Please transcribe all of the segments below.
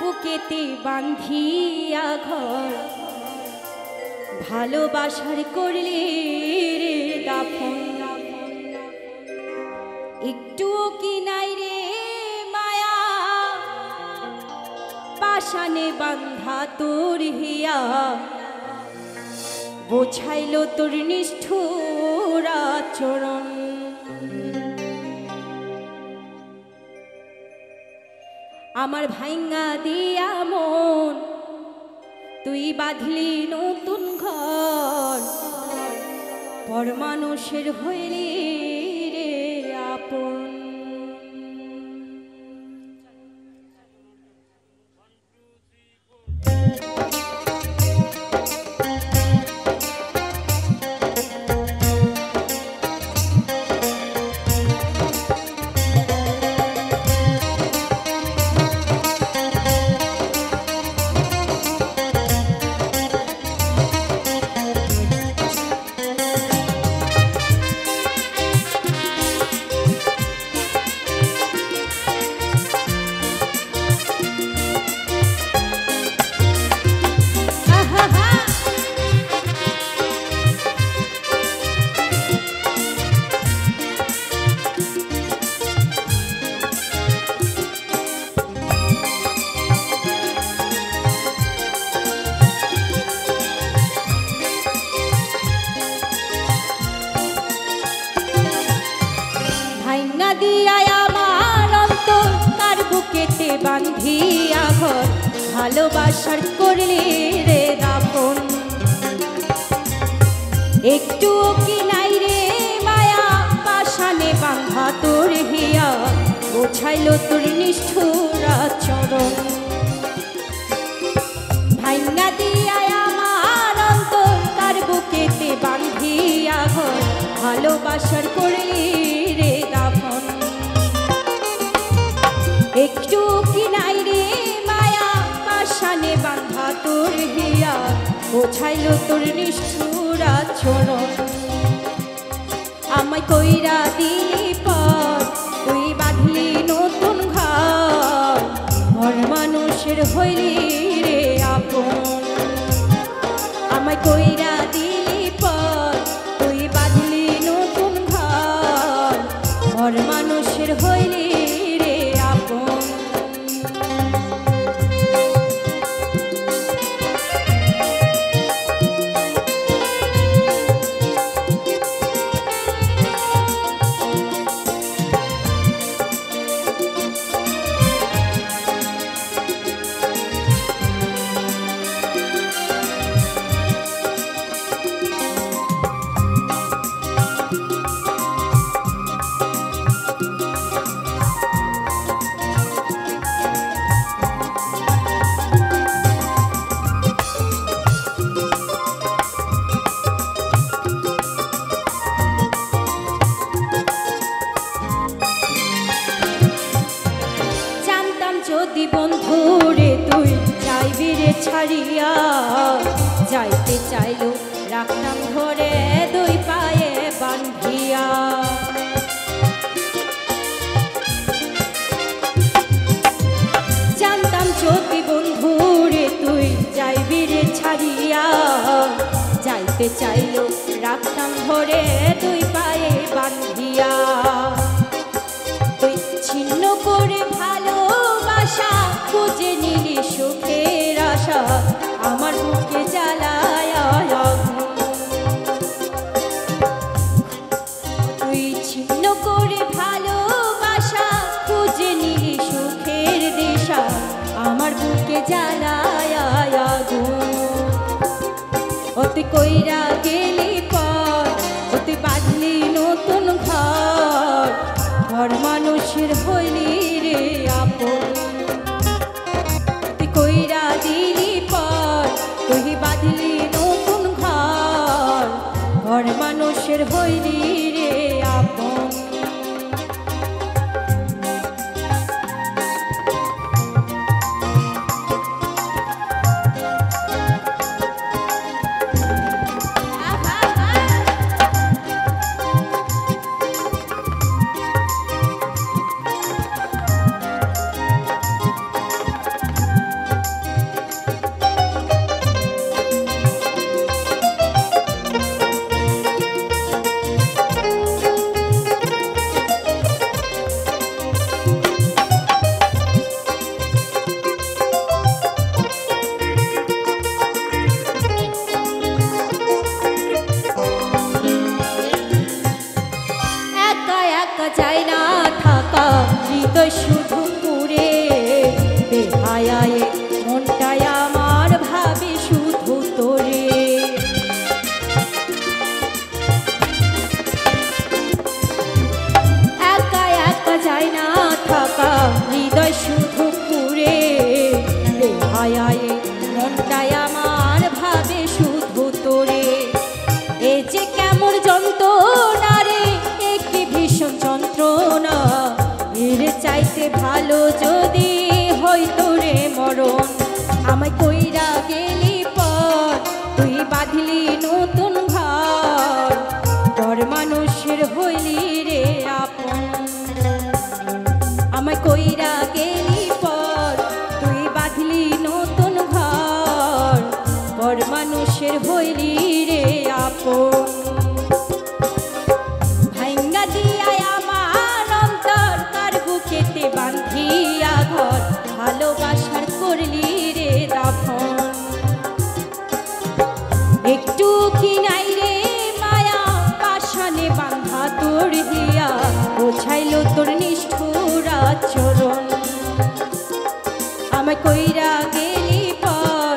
বুকেতে বাঁধিয়া ঘর ভালোবাসার করলে রে দাফন একটুও কি নাই রে মায়া পাশানে বাঁধা তোর হিয়া বোঝাইল তোর নিষ্ঠুর আচরণ আমার ভাইঙ্গা দিয়া মন তুই বাঁধলি নতুন ঘর পর মানুষের হইলি রে আপন বাঁধিয়া ঘর ভালোবাসার করলে রে দাফন একটুও কি নাই রে মায়া পাশানে বাঁধা তোর হিয়া বোঝাইল তোর নিষ্ঠুর আচরণ ভাইঙ্গা দিয়া আমার অন্তর তার বুকেতে বাঁধিয়া ঘর ভালোবাসার করলে রে দাফন একটু কি নাই রে মায়া পাশানে বাঁধা তোর হিয়া বোঝাইল তোর নিষ্ঠুর আচরণ আমায় কইরা দিলি পর তুই বাঁধলি নতুন ঘর ঘর মানুষের হইলি রে আপন আমায় কইরা দিলি পর তুই বাঁধলি নতুন ঘর ঘর মানুষের হইলি যদি বন্ধুরে তুই যাইবি রে ছাড়িয়া যাইতে চাইলো রাখতাম ধরে দুই পায়ে বান্ধিয়া জানতাম যদি বন্ধুরে তুই যাইবি রে ছাড়িয়া যাইতে চাইলো রাখতাম ধরে দুই পায়ে বান্ধিয়া তুই ছিন্ন করে ভালোবাসা খুঁজে নিলি সুখের আশা আমার বুকে জ্বালায় তুই ছিন্ন করে ভালোবাসা খুঁজে নিলি সুখের দিশা আমার বুকে জ্বালায় অতি কইরা গেলি পর অতি বাঁধলি নতুন ঘর ঘর মানুষের হইলি রে আপন তুই কইরা দিলি পর তুই বাঁধলি নতুন ঘর ঘর মানুষের হইলি রে আপন ভালো যদি হইতো রে মরণ আমায় কইরা গেলি পর তুই বাঁধলি নতুন ঘর পর মানুষের হইলি রে আপন আমায় কইরা গেলি পর তুই বাঁধলি নতুন ঘর পর মানুষের হইলি রে আপন ভাঙ্গা দিয়া আমার অন্তর তার বুকেতে বান্ধিয়া ঘর ভালোবাসার করলি রে দাফন একটু কি নাই রে মায়া পাশানে বান্ধা তোর দিয়া বোঝাইল তোর নিষ্ঠুর আচরণ আমায় কইরা গেলি পর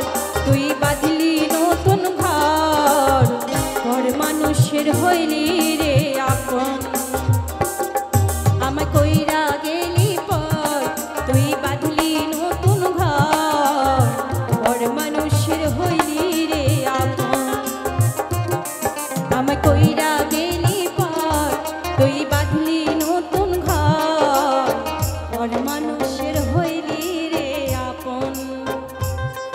তুই বাঁধলি নতুন ঘর পর মানুষের হইলি রে আপন আমায় কইরা গেলি পর তুই বাঁধলি নতুন ঘর পর মানুষের হইলি রে আপন আমায় কইরা গেলি পর তুই বাঁধলি নতুন ঘর পর মানুষের হইলি রে আপন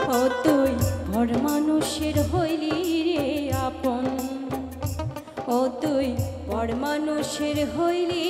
ও তুই পর মানুষের হইলি রে আপন ও তুই পর মানুষের হইলি